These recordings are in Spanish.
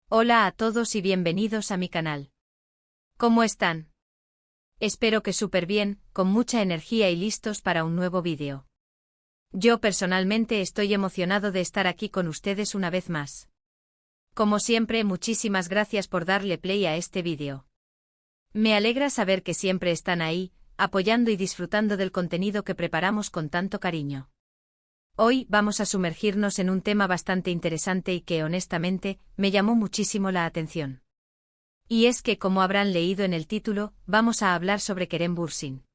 Hola a todos y bienvenidos a mi canal. ¿Cómo están? Espero que súper bien, con mucha energía y listos para un nuevo vídeo. Yo personalmente estoy emocionado de estar aquí con ustedes una vez más. Como siempre, muchísimas gracias por darle play a este vídeo. Me alegra saber que siempre están ahí, apoyando y disfrutando del contenido que preparamos con tanto cariño. Hoy vamos a sumergirnos en un tema bastante interesante y que, honestamente, me llamó muchísimo la atención. Y es que, como habrán leído en el título, vamos a hablar sobre Kerem Bürsin.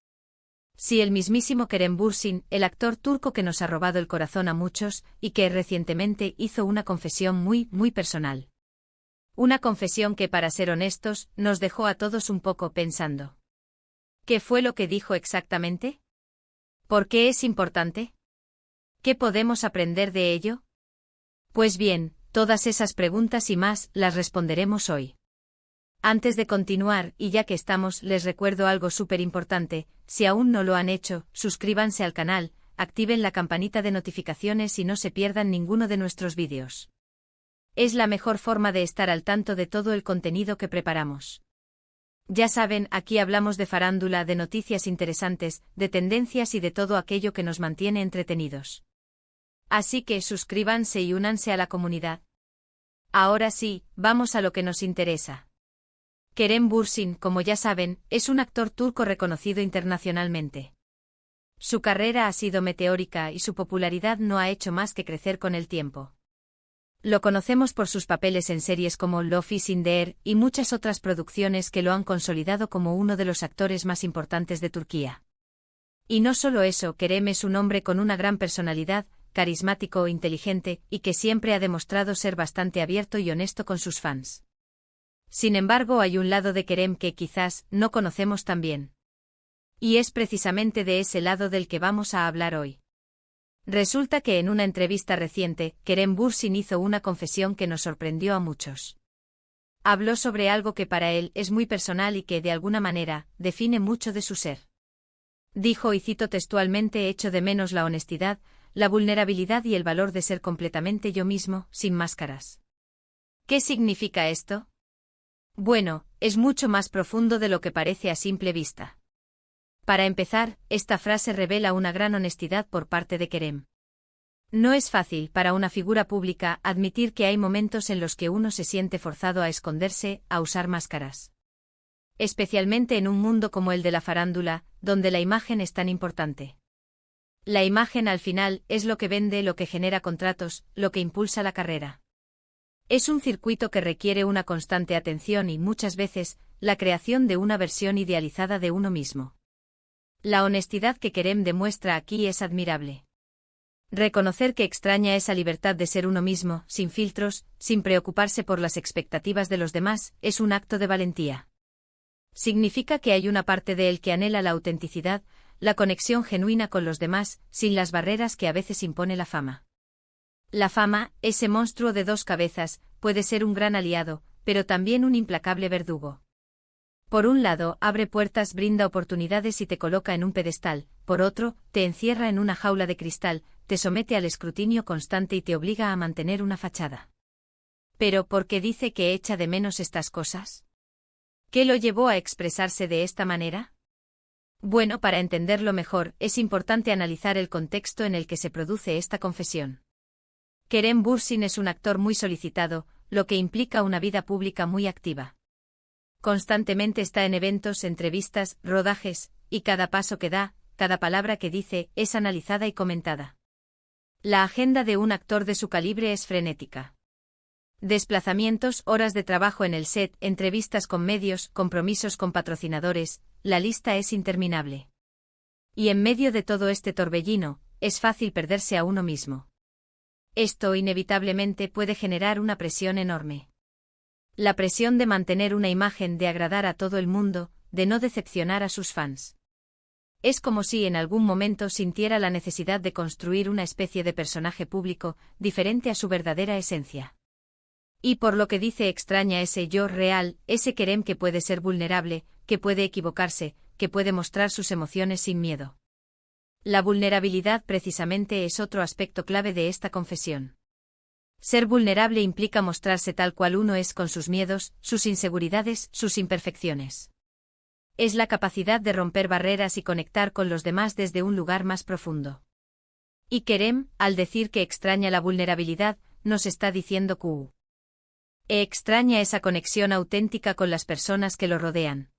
Sí, el mismísimo Kerem Bürsin, el actor turco que nos ha robado el corazón a muchos y que recientemente hizo una confesión muy personal. Una confesión que, para ser honestos, nos dejó a todos un poco pensando. ¿Qué fue lo que dijo exactamente? ¿Por qué es importante? ¿Qué podemos aprender de ello? Pues bien, todas esas preguntas y más las responderemos hoy. Antes de continuar, y ya que estamos, les recuerdo algo súper importante: si aún no lo han hecho, suscríbanse al canal, activen la campanita de notificaciones y no se pierdan ninguno de nuestros vídeos. Es la mejor forma de estar al tanto de todo el contenido que preparamos. Ya saben, aquí hablamos de farándula, de noticias interesantes, de tendencias y de todo aquello que nos mantiene entretenidos. Así que suscríbanse y únanse a la comunidad. Ahora sí, vamos a lo que nos interesa. Kerem Bürsin, como ya saben, es un actor turco reconocido internacionalmente. Su carrera ha sido meteórica y su popularidad no ha hecho más que crecer con el tiempo. Lo conocemos por sus papeles en series como Love is in the Air y muchas otras producciones que lo han consolidado como uno de los actores más importantes de Turquía. Y no solo eso, Kerem es un hombre con una gran personalidad, carismático, inteligente, y que siempre ha demostrado ser bastante abierto y honesto con sus fans. Sin embargo, hay un lado de Kerem que quizás no conocemos tan bien. Y es precisamente de ese lado del que vamos a hablar hoy. Resulta que en una entrevista reciente, Kerem Bürsin hizo una confesión que nos sorprendió a muchos. Habló sobre algo que para él es muy personal y que, de alguna manera, define mucho de su ser. Dijo, y cito textualmente: echo de menos la honestidad, la vulnerabilidad y el valor de ser completamente yo mismo, sin máscaras. ¿Qué significa esto? Bueno, es mucho más profundo de lo que parece a simple vista. Para empezar, esta frase revela una gran honestidad por parte de Kerem. No es fácil para una figura pública admitir que hay momentos en los que uno se siente forzado a esconderse, a usar máscaras. Especialmente en un mundo como el de la farándula, donde la imagen es tan importante. La imagen al final es lo que vende, lo que genera contratos, lo que impulsa la carrera. Es un circuito que requiere una constante atención y, muchas veces, la creación de una versión idealizada de uno mismo. La honestidad que Kerem demuestra aquí es admirable. Reconocer que extraña esa libertad de ser uno mismo, sin filtros, sin preocuparse por las expectativas de los demás, es un acto de valentía. Significa que hay una parte de él que anhela la autenticidad, la conexión genuina con los demás, sin las barreras que a veces impone la fama. La fama, ese monstruo de dos cabezas, puede ser un gran aliado, pero también un implacable verdugo. Por un lado, abre puertas, brinda oportunidades y te coloca en un pedestal; por otro, te encierra en una jaula de cristal, te somete al escrutinio constante y te obliga a mantener una fachada. Pero, ¿por qué dice que echa de menos estas cosas? ¿Qué lo llevó a expresarse de esta manera? Bueno, para entenderlo mejor, es importante analizar el contexto en el que se produce esta confesión. Kerem Bürsin es un actor muy solicitado, lo que implica una vida pública muy activa. Constantemente está en eventos, entrevistas, rodajes, y cada paso que da, cada palabra que dice, es analizada y comentada. La agenda de un actor de su calibre es frenética. Desplazamientos, horas de trabajo en el set, entrevistas con medios, compromisos con patrocinadores, la lista es interminable. Y en medio de todo este torbellino, es fácil perderse a uno mismo. Esto inevitablemente puede generar una presión enorme. La presión de mantener una imagen, de agradar a todo el mundo, de no decepcionar a sus fans. Es como si en algún momento sintiera la necesidad de construir una especie de personaje público, diferente a su verdadera esencia. Y por lo que dice, extraña ese yo real, ese Kerem que puede ser vulnerable, que puede equivocarse, que puede mostrar sus emociones sin miedo. La vulnerabilidad precisamente es otro aspecto clave de esta confesión. Ser vulnerable implica mostrarse tal cual uno es con sus miedos, sus inseguridades, sus imperfecciones. Es la capacidad de romper barreras y conectar con los demás desde un lugar más profundo. Y Kerem, al decir que extraña la vulnerabilidad, nos está diciendo que extraña esa conexión auténtica con las personas que lo rodean.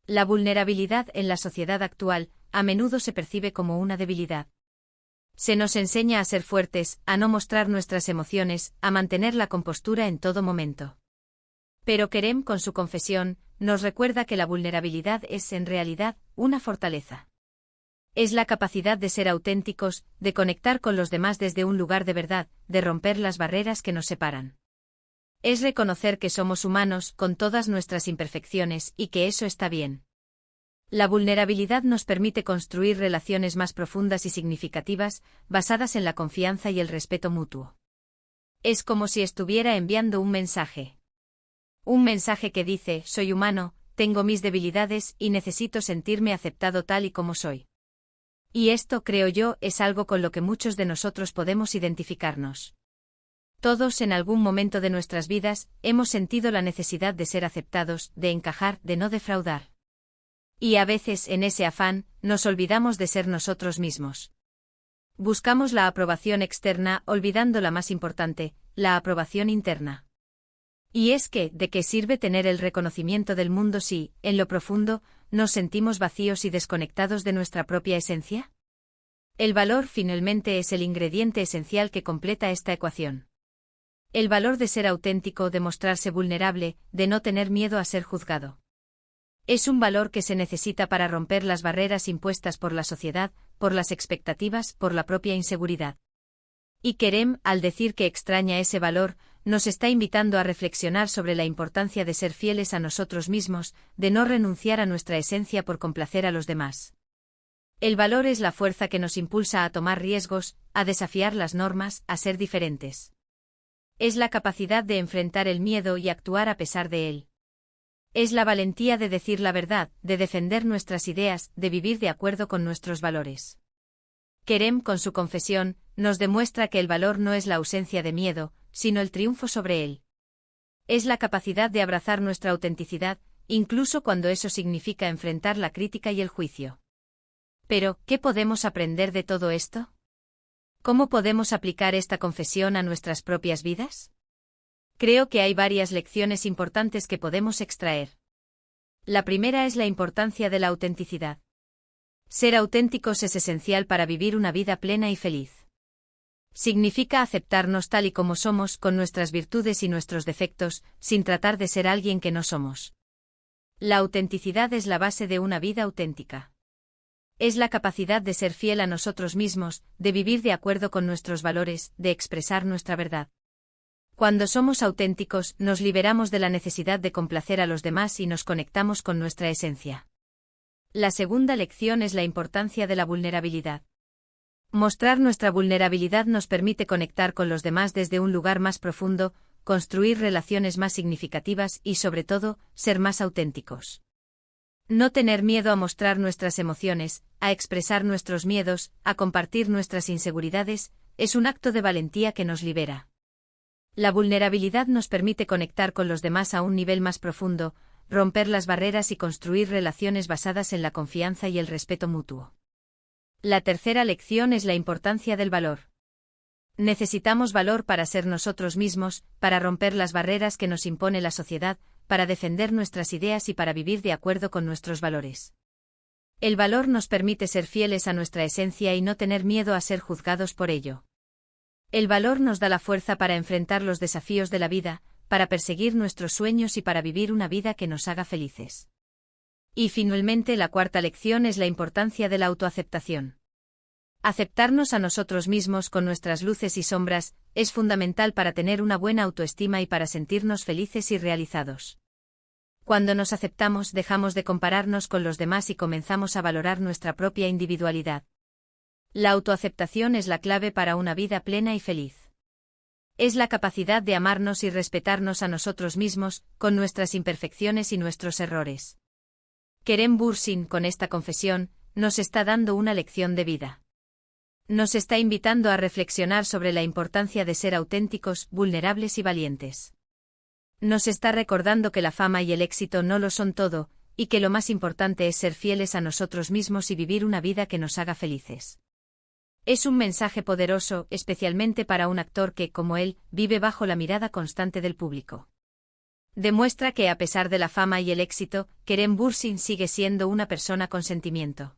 La vulnerabilidad en la sociedad actual, a menudo se percibe como una debilidad. Se nos enseña a ser fuertes, a no mostrar nuestras emociones, a mantener la compostura en todo momento. Pero Kerem, con su confesión, nos recuerda que la vulnerabilidad es, en realidad, una fortaleza. Es la capacidad de ser auténticos, de conectar con los demás desde un lugar de verdad, de romper las barreras que nos separan. Es reconocer que somos humanos, con todas nuestras imperfecciones, y que eso está bien. La vulnerabilidad nos permite construir relaciones más profundas y significativas, basadas en la confianza y el respeto mutuo. Es como si estuviera enviando un mensaje. Un mensaje que dice, soy humano, tengo mis debilidades y necesito sentirme aceptado tal y como soy. Y esto, creo yo, es algo con lo que muchos de nosotros podemos identificarnos. Todos en algún momento de nuestras vidas hemos sentido la necesidad de ser aceptados, de encajar, de no defraudar. Y a veces, en ese afán, nos olvidamos de ser nosotros mismos. Buscamos la aprobación externa, olvidando la más importante, la aprobación interna. Y es que, ¿de qué sirve tener el reconocimiento del mundo si, en lo profundo, nos sentimos vacíos y desconectados de nuestra propia esencia? El valor finalmente es el ingrediente esencial que completa esta ecuación. El valor de ser auténtico, de mostrarse vulnerable, de no tener miedo a ser juzgado. Es un valor que se necesita para romper las barreras impuestas por la sociedad, por las expectativas, por la propia inseguridad. Y Kerem, al decir que extraña ese valor, nos está invitando a reflexionar sobre la importancia de ser fieles a nosotros mismos, de no renunciar a nuestra esencia por complacer a los demás. El valor es la fuerza que nos impulsa a tomar riesgos, a desafiar las normas, a ser diferentes. Es la capacidad de enfrentar el miedo y actuar a pesar de él. Es la valentía de decir la verdad, de defender nuestras ideas, de vivir de acuerdo con nuestros valores. Kerem, con su confesión, nos demuestra que el valor no es la ausencia de miedo, sino el triunfo sobre él. Es la capacidad de abrazar nuestra autenticidad, incluso cuando eso significa enfrentar la crítica y el juicio. Pero, ¿qué podemos aprender de todo esto? ¿Cómo podemos aplicar esta confesión a nuestras propias vidas? Creo que hay varias lecciones importantes que podemos extraer. La primera es la importancia de la autenticidad. Ser auténticos es esencial para vivir una vida plena y feliz. Significa aceptarnos tal y como somos, con nuestras virtudes y nuestros defectos, sin tratar de ser alguien que no somos. La autenticidad es la base de una vida auténtica. Es la capacidad de ser fiel a nosotros mismos, de vivir de acuerdo con nuestros valores, de expresar nuestra verdad. Cuando somos auténticos, nos liberamos de la necesidad de complacer a los demás y nos conectamos con nuestra esencia. La segunda lección es la importancia de la vulnerabilidad. Mostrar nuestra vulnerabilidad nos permite conectar con los demás desde un lugar más profundo, construir relaciones más significativas y, sobre todo, ser más auténticos. No tener miedo a mostrar nuestras emociones, a expresar nuestros miedos, a compartir nuestras inseguridades, es un acto de valentía que nos libera. La vulnerabilidad nos permite conectar con los demás a un nivel más profundo, romper las barreras y construir relaciones basadas en la confianza y el respeto mutuo. La tercera lección es la importancia del valor. Necesitamos valor para ser nosotros mismos, para romper las barreras que nos impone la sociedad, para defender nuestras ideas y para vivir de acuerdo con nuestros valores. El valor nos permite ser fieles a nuestra esencia y no tener miedo a ser juzgados por ello. El valor nos da la fuerza para enfrentar los desafíos de la vida, para perseguir nuestros sueños y para vivir una vida que nos haga felices. Y finalmente la cuarta lección es la importancia de la autoaceptación. Aceptarnos a nosotros mismos con nuestras luces y sombras es fundamental para tener una buena autoestima y para sentirnos felices y realizados. Cuando nos aceptamos, dejamos de compararnos con los demás y comenzamos a valorar nuestra propia individualidad. La autoaceptación es la clave para una vida plena y feliz. Es la capacidad de amarnos y respetarnos a nosotros mismos, con nuestras imperfecciones y nuestros errores. Kerem Bürsin, con esta confesión, nos está dando una lección de vida. Nos está invitando a reflexionar sobre la importancia de ser auténticos, vulnerables y valientes. Nos está recordando que la fama y el éxito no lo son todo, y que lo más importante es ser fieles a nosotros mismos y vivir una vida que nos haga felices. Es un mensaje poderoso, especialmente para un actor que, como él, vive bajo la mirada constante del público. Demuestra que a pesar de la fama y el éxito, Kerem Bürsin sigue siendo una persona con sentimiento.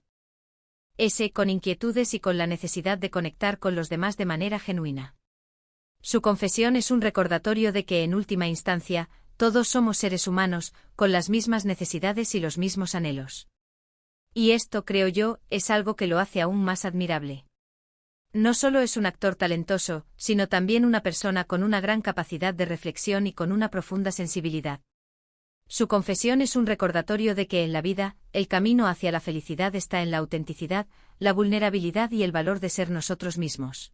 Con inquietudes y con la necesidad de conectar con los demás de manera genuina. Su confesión es un recordatorio de que, en última instancia, todos somos seres humanos, con las mismas necesidades y los mismos anhelos. Y esto, creo yo, es algo que lo hace aún más admirable. No solo es un actor talentoso, sino también una persona con una gran capacidad de reflexión y con una profunda sensibilidad. Su confesión es un recordatorio de que en la vida, el camino hacia la felicidad está en la autenticidad, la vulnerabilidad y el valor de ser nosotros mismos.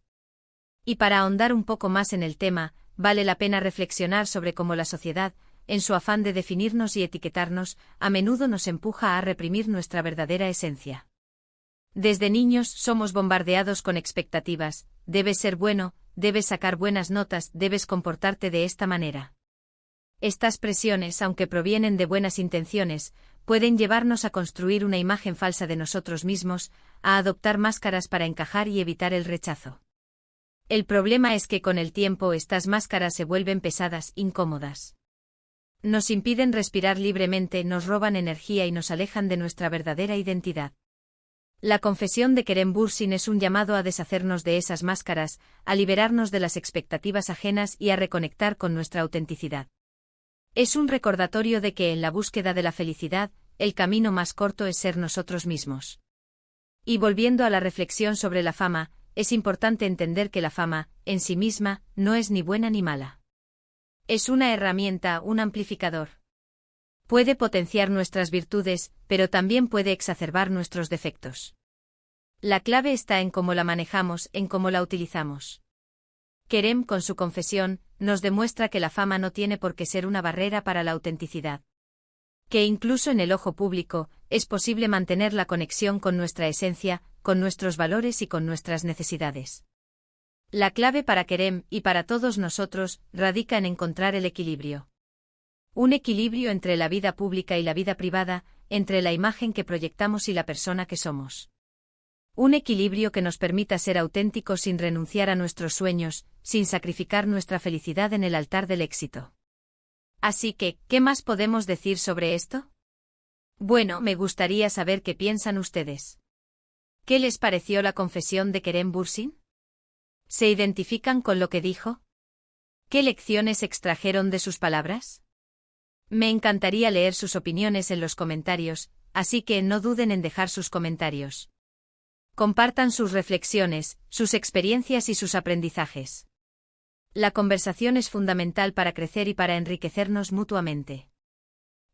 Y para ahondar un poco más en el tema, vale la pena reflexionar sobre cómo la sociedad, en su afán de definirnos y etiquetarnos, a menudo nos empuja a reprimir nuestra verdadera esencia. Desde niños somos bombardeados con expectativas: debes ser bueno, debes sacar buenas notas, debes comportarte de esta manera. Estas presiones, aunque provienen de buenas intenciones, pueden llevarnos a construir una imagen falsa de nosotros mismos, a adoptar máscaras para encajar y evitar el rechazo. El problema es que con el tiempo estas máscaras se vuelven pesadas, incómodas. Nos impiden respirar libremente, nos roban energía y nos alejan de nuestra verdadera identidad. La confesión de Kerem Bürsin es un llamado a deshacernos de esas máscaras, a liberarnos de las expectativas ajenas y a reconectar con nuestra autenticidad. Es un recordatorio de que en la búsqueda de la felicidad, el camino más corto es ser nosotros mismos. Y volviendo a la reflexión sobre la fama, es importante entender que la fama, en sí misma, no es ni buena ni mala. Es una herramienta, un amplificador. Puede potenciar nuestras virtudes, pero también puede exacerbar nuestros defectos. La clave está en cómo la manejamos, en cómo la utilizamos. Kerem, con su confesión, nos demuestra que la fama no tiene por qué ser una barrera para la autenticidad. Que incluso en el ojo público, es posible mantener la conexión con nuestra esencia, con nuestros valores y con nuestras necesidades. La clave para Kerem, y para todos nosotros, radica en encontrar el equilibrio. Un equilibrio entre la vida pública y la vida privada, entre la imagen que proyectamos y la persona que somos. Un equilibrio que nos permita ser auténticos sin renunciar a nuestros sueños, sin sacrificar nuestra felicidad en el altar del éxito. Así que, ¿qué más podemos decir sobre esto? Bueno, me gustaría saber qué piensan ustedes. ¿Qué les pareció la confesión de Kerem Bürsin? ¿Se identifican con lo que dijo? ¿Qué lecciones extrajeron de sus palabras? Me encantaría leer sus opiniones en los comentarios, así que no duden en dejar sus comentarios. Compartan sus reflexiones, sus experiencias y sus aprendizajes. La conversación es fundamental para crecer y para enriquecernos mutuamente.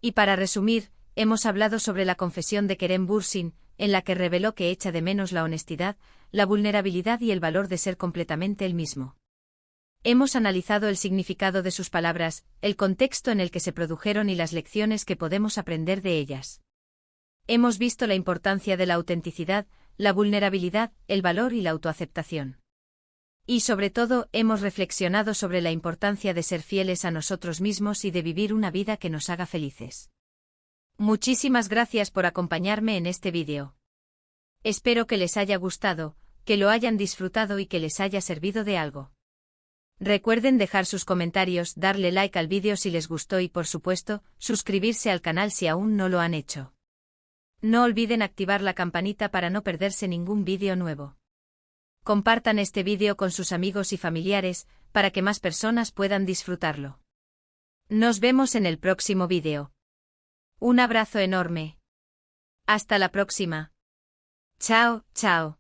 Y para resumir, hemos hablado sobre la confesión de Kerem Bürsin, en la que reveló que echa de menos la honestidad, la vulnerabilidad y el valor de ser completamente él mismo. Hemos analizado el significado de sus palabras, el contexto en el que se produjeron y las lecciones que podemos aprender de ellas. Hemos visto la importancia de la autenticidad, la vulnerabilidad, el valor y la autoaceptación. Y sobre todo, hemos reflexionado sobre la importancia de ser fieles a nosotros mismos y de vivir una vida que nos haga felices. Muchísimas gracias por acompañarme en este vídeo. Espero que les haya gustado, que lo hayan disfrutado y que les haya servido de algo. Recuerden dejar sus comentarios, darle like al vídeo si les gustó y, por supuesto, suscribirse al canal si aún no lo han hecho. No olviden activar la campanita para no perderse ningún vídeo nuevo. Compartan este vídeo con sus amigos y familiares, para que más personas puedan disfrutarlo. Nos vemos en el próximo vídeo. Un abrazo enorme. Hasta la próxima. Chao, chao.